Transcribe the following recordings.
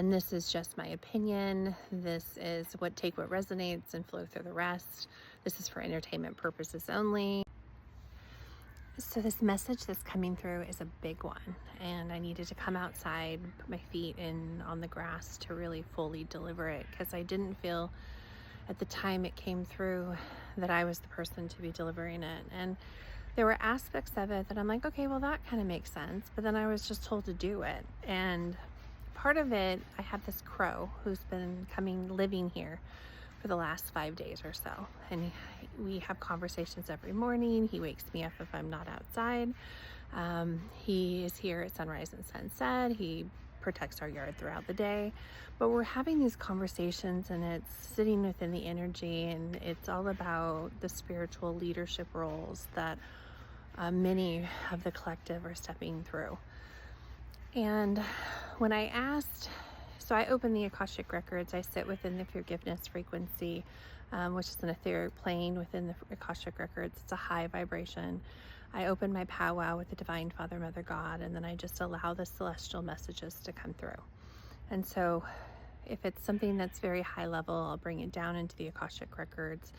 And this is just my opinion. This is take what resonates and flow through the rest. This is for entertainment purposes only. So this message that's coming through is a big one, and I needed to come outside, put my feet in on the grass to really fully deliver it, because I didn't feel at the time it came through that I was the person to be delivering it. And there were aspects of it that I'm like, okay, well, that kind of makes sense. But then I was just told to do it. And part of it, I have this crow who's been living here for the last 5 days or so. And we have conversations every morning. He wakes me up if I'm not outside. He is here at sunrise and sunset. He protects our yard throughout the day. But we're having these conversations, and it's sitting within the energy, and it's all about the spiritual leadership roles that many of the collective are stepping through. And when I asked, so I open the Akashic Records, I sit within the forgiveness frequency, which is an etheric plane within the Akashic Records. It's a high vibration. I open my powwow with the Divine Father, Mother, God, and then I just allow the celestial messages to come through. And so if it's something that's very high level, I'll bring it down into the Akashic Records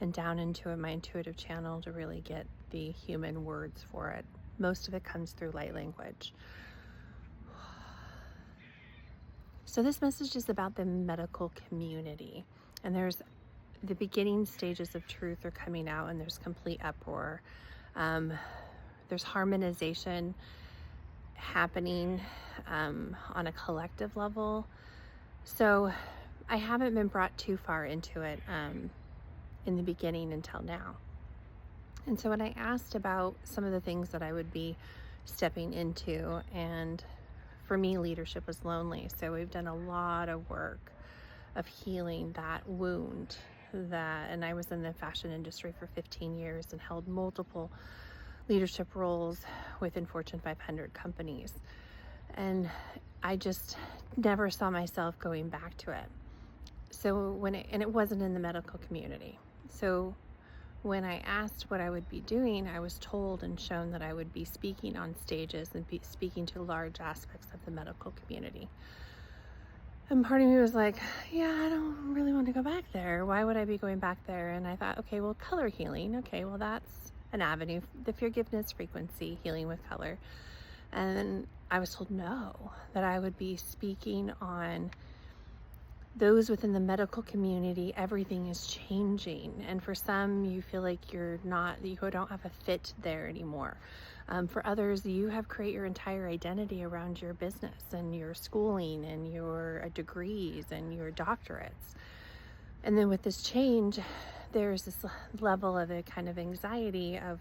and down into my intuitive channel to really get the human words for it. Most of it comes through light language. So this message is about the medical community, and there's the beginning stages of truth are coming out, and there's complete uproar. There's harmonization happening on a collective level. So I haven't been brought too far into it in the beginning until now. And so when I asked about some of the things that I would be stepping into, and for me, leadership was lonely. So we've done a lot of work of healing that wound. And I was in the fashion industry for 15 years and held multiple leadership roles within Fortune 500 companies. And I just never saw myself going back to it. So and it wasn't in the medical community. So when I asked what I would be doing, I was told and shown that I would be speaking on stages and be speaking to large aspects of the medical community. And part of me was like, yeah, I don't really want to go back there. Why would I be going back there? And I thought, okay, well, color healing. Okay, well, that's an avenue. The forgiveness frequency, healing with color. And then I was told no, that I would be speaking on those within the medical community. Everything is changing, and for some, you feel like you don't have a fit there anymore. For others, you have created your entire identity around your business and your schooling and your degrees and your doctorates. And then with this change, there's this level of a kind of anxiety of,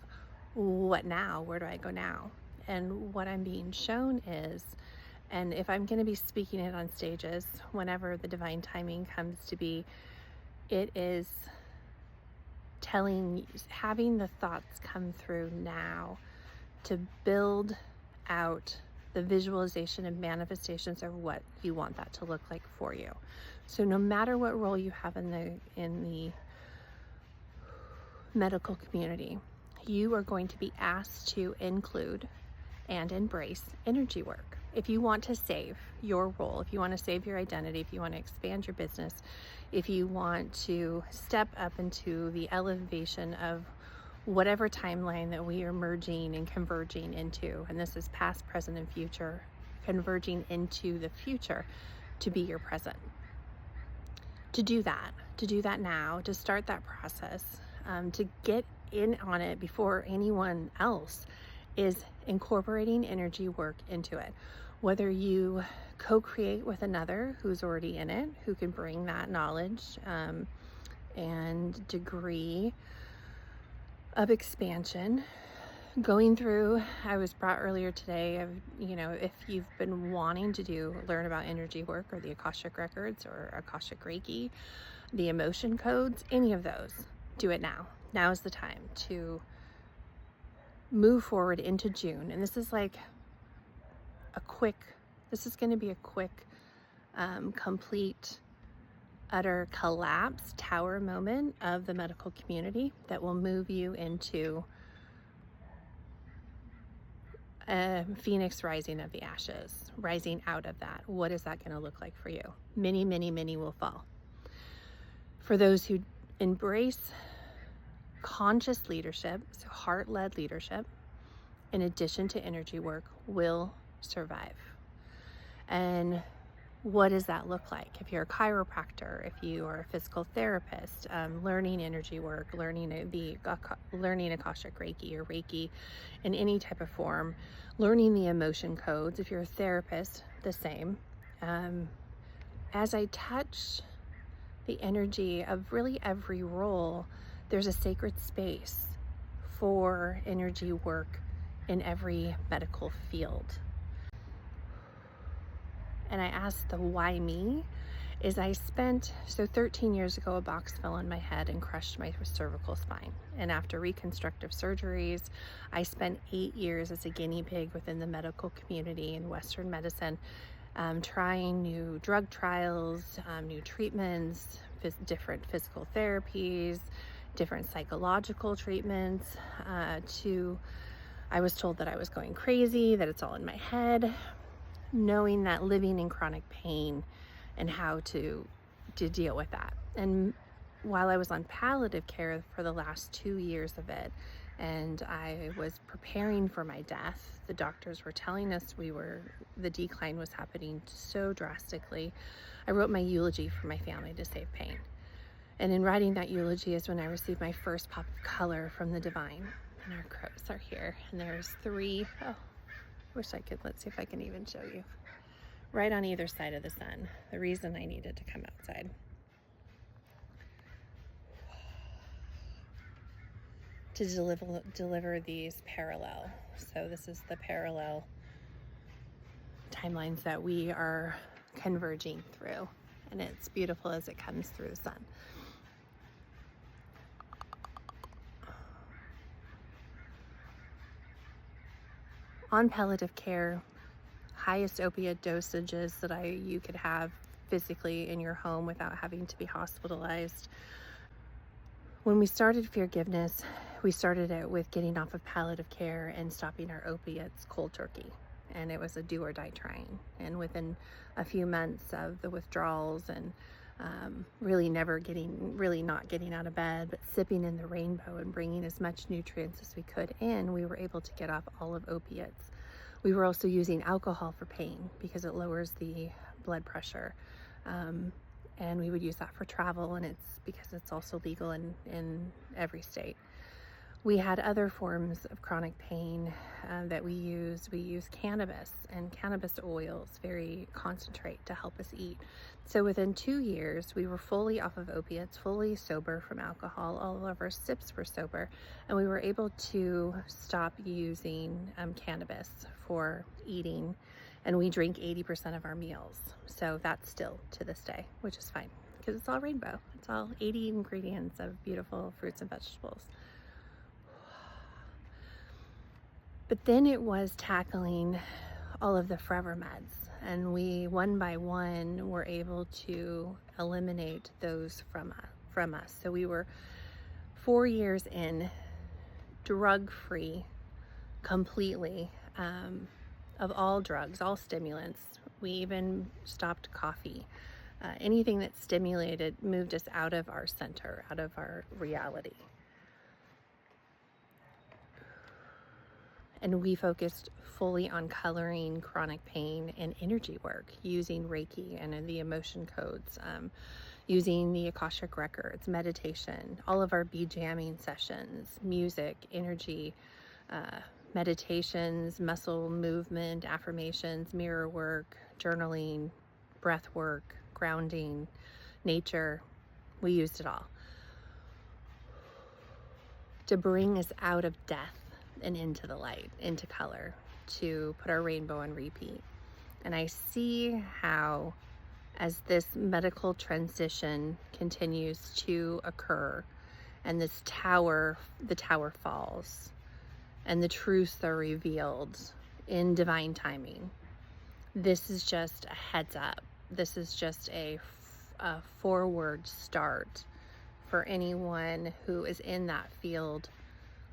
what now? Where do I go now? And what I'm being shown is, and if I'm going to be speaking it on stages, whenever the divine timing comes to be, it is having the thoughts come through now to build out the visualization and manifestations of what you want that to look like for you. So no matter what role you have in the medical community, you are going to be asked to include and embrace energy work. If you want to save your role, if you want to save your identity, if you want to expand your business, if you want to step up into the elevation of whatever timeline that we are merging and converging into, and this is past, present, and future, converging into the future to be your present. To do that now, to start that process, to get in on it before anyone else, is incorporating energy work into it. Whether you co-create with another who's already in it, who can bring that knowledge and degree of expansion. Going through, I was brought earlier today of, if you've been wanting to learn about energy work or the Akashic Records or Akashic Reiki, the emotion codes, any of those, do it now. Now is the time to move forward into June. And this is like this is going to be a quick, complete, utter collapse tower moment of the medical community that will move you into a phoenix rising of the ashes, rising out of that. What is that going to look like for you? Many, many, many will fall. For those who embrace conscious leadership, so heart-led leadership, in addition to energy work, will survive. And what does that look like? If you're a chiropractor, if you are a physical therapist, learning energy work, learning Akashic Reiki or Reiki in any type of form, learning the emotion codes. If you're a therapist, the same. As I touch the energy of really every role, there's a sacred space for energy work in every medical field. And I asked the why me is I spent, so 13 years ago, a box fell on my head and crushed my cervical spine. And after reconstructive surgeries, I spent 8 years as a guinea pig within the medical community in Western medicine, trying new drug trials, new treatments, different physical therapies, different psychological treatments, I was told that I was going crazy, that it's all in my head, knowing that living in chronic pain and how to deal with that. And while I was on palliative care for the last 2 years of it, and I was preparing for my death, the doctors were telling us the decline was happening so drastically. I wrote my eulogy for my family to save pain. And in writing that eulogy is when I received my first pop of color from the divine. And our crows are here, and there's 3, wish I could, let's see if I can even show you. Right on either side of the sun. The reason I needed to come outside. To deliver these parallel. So this is the parallel timelines that we are converging through. And it's beautiful as it comes through the sun. On palliative care, highest opiate dosages that you could have physically in your home without having to be hospitalized. When we started Forgiveness, we started it with getting off of palliative care and stopping our opiates cold turkey. And it was a do or die trying. And within a few months of the withdrawals and really not getting out of bed, but sipping in the rainbow and bringing as much nutrients as we could in, we were able to get off all of opiates. We were also using alcohol for pain because it lowers the blood pressure. And we would use that for travel, and it's because it's also legal in every state. We had other forms of chronic pain that we use. We use cannabis and cannabis oils, very concentrate to help us eat. So within 2 years, we were fully off of opiates, fully sober from alcohol. All of our sips were sober, and we were able to stop using cannabis for eating. And we drink 80% of our meals. So that's still to this day, which is fine because it's all rainbow. It's all 80 ingredients of beautiful fruits and vegetables. But then it was tackling all of the forever meds, and we one by one were able to eliminate those from us. So we were 4 years in, drug-free completely, of all drugs, all stimulants. We even stopped coffee. Anything that stimulated moved us out of our center, out of our reality. And we focused fully on coloring chronic pain and energy work, using Reiki and the emotion codes, using the Akashic records, meditation, all of our bead jamming sessions, music, energy, meditations, muscle movement, affirmations, mirror work, journaling, breath work, grounding, nature. We used it all to bring us out of death and into the light, into color, to put our rainbow on repeat. And I see how, as this medical transition continues to occur and the tower falls and the truths are revealed in divine timing, this is just a heads up. This is just a forward start for anyone who is in that field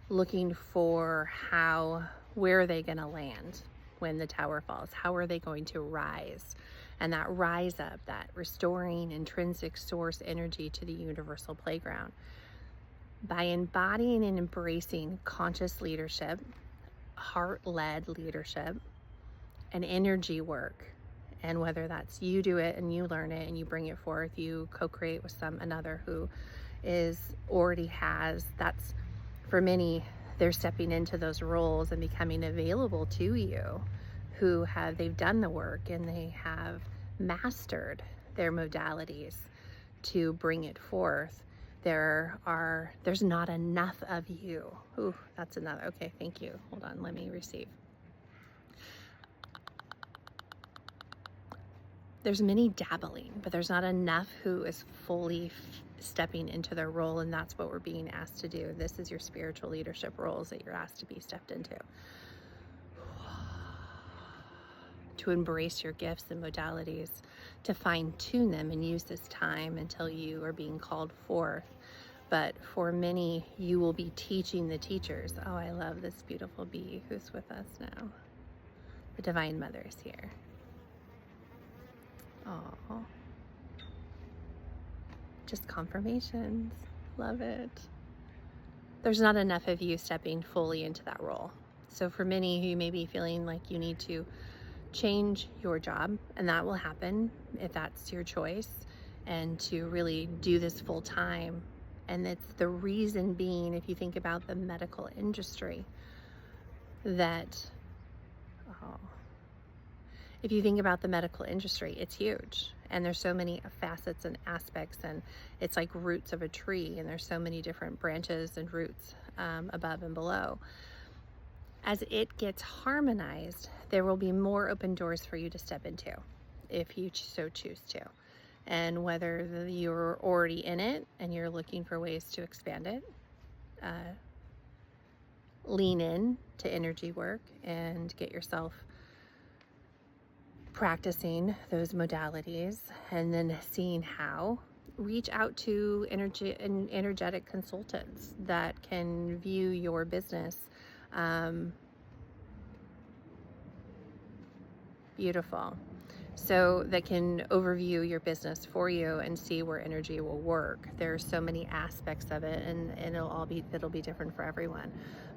looking for how where are they going to land when the tower falls? How are they going to rise? And that rise up, that restoring intrinsic source energy to the universal playground. By embodying and embracing conscious leadership, heart-led leadership, and energy work, and whether that's you do it and you learn it and you bring it forth, you co-create with another who already has, that's for many, they're stepping into those roles and becoming available to you, they've done the work and they have mastered their modalities to bring it forth. There's not enough of you. Ooh, that's another, okay, thank you. Hold on, let me receive. There's many dabbling, but there's not enough who is fully stepping into their role, and that's what we're being asked to do. This is your spiritual leadership roles that you're asked to be stepped into. To embrace your gifts and modalities, to fine-tune them and use this time until you are being called forth. But for many, you will be teaching the teachers. Oh, I love this beautiful bee who's with us now. The Divine Mother is here. Oh, just confirmations. Love it. There's not enough of you stepping fully into that role. So for many, you may be feeling like you need to change your job, and that will happen if that's your choice, and to really do this full time. And it's the reason being, if you think about the medical industry, if you think about the medical industry, it's huge. And there's so many facets and aspects, and it's like roots of a tree, and there's so many different branches and roots above and below. As it gets harmonized, there will be more open doors for you to step into if you so choose to. And whether you're already in it and you're looking for ways to expand it, lean in to energy work and get yourself practicing those modalities, and then seeing how, reach out to energetic consultants that can view your business. Beautiful. So that can overview your business for you and see where energy will work. There's so many aspects of it, and it'll be different for everyone.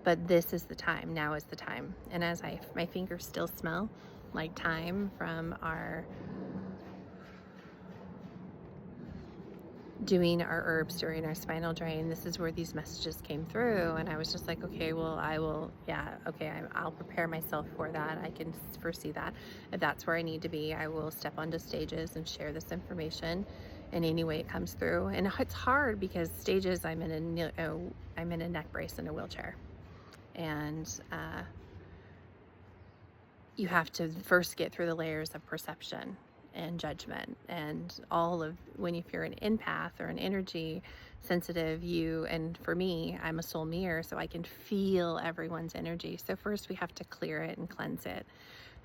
But this is the time. Now is the time. And as my fingers still smell like thyme from our doing our herbs during our spinal drain, this is where these messages came through, and I was just like, okay, well, I'll prepare myself for that. I can foresee that. If that's where I need to be, I will step onto stages and share this information in any way it comes through. And it's hard because stages, I'm in a neck brace in a wheelchair, and you have to first get through the layers of perception and judgment, and if you're an empath or an energy sensitive, and for me, I'm a soul mirror, so I can feel everyone's energy. So first we have to clear it and cleanse it,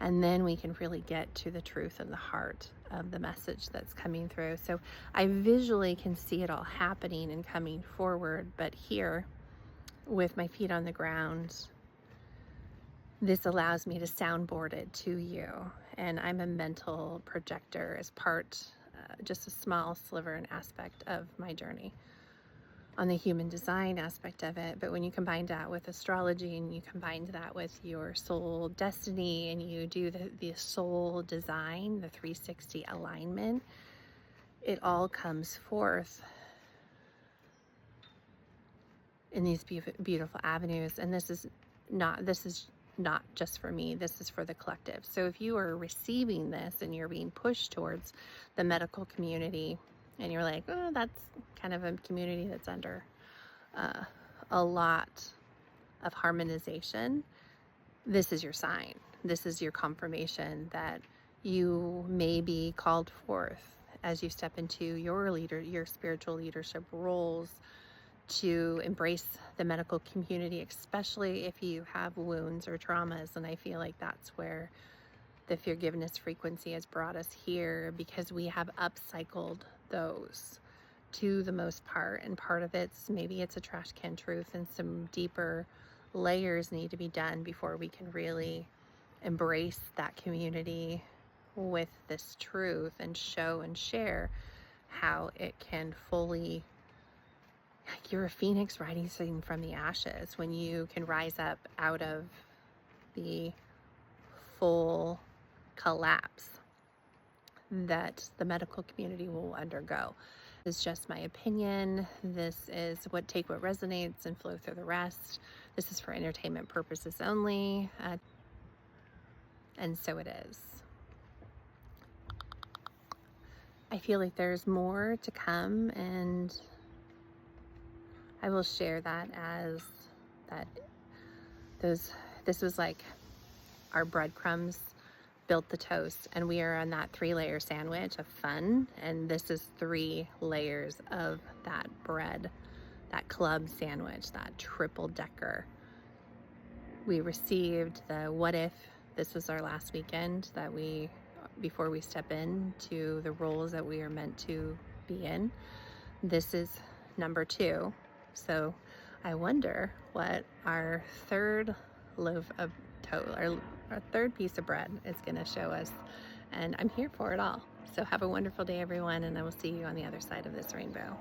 and then we can really get to the truth and the heart of the message that's coming through. So I visually can see it all happening and coming forward, but here with my feet on the ground, this allows me to soundboard it to you. And I'm a mental projector as part, just a small sliver and aspect of my journey on the human design aspect of it. But when you combine that with astrology, and you combine that with your soul destiny, and you do the soul design, the 360 alignment, it all comes forth in these beautiful avenues. And this is not just for me, this is for the collective. So if you are receiving this and you're being pushed towards the medical community, and you're like, oh, that's kind of a community that's under a lot of harmonization, this is your sign. This is your confirmation that you may be called forth as you step into your spiritual leadership roles, to embrace the medical community, especially if you have wounds or traumas. And I feel like that's where the forgiveness frequency has brought us here, because we have upcycled those to the most part. And part of maybe it's a trash can truth and some deeper layers need to be done before we can really embrace that community with this truth and show and share how it can fully, like you're a phoenix rising from the ashes when you can rise up out of the full collapse that the medical community will undergo. It's just my opinion. This is take what resonates and flow through the rest. This is for entertainment purposes only. And so it is. I feel like there's more to come, and I will share that as that this was like our breadcrumbs built the toast, and we are on that 3-layer sandwich of fun, and this is 3 layers of that bread, that club sandwich, that triple decker. We received the what if this was our last weekend that before we step into the roles that we are meant to be in. This is number 2. So I wonder what our third loaf of our third piece of bread is going to show us, and I'm here for it all. So have a wonderful day, everyone, and I will see you on the other side of this rainbow.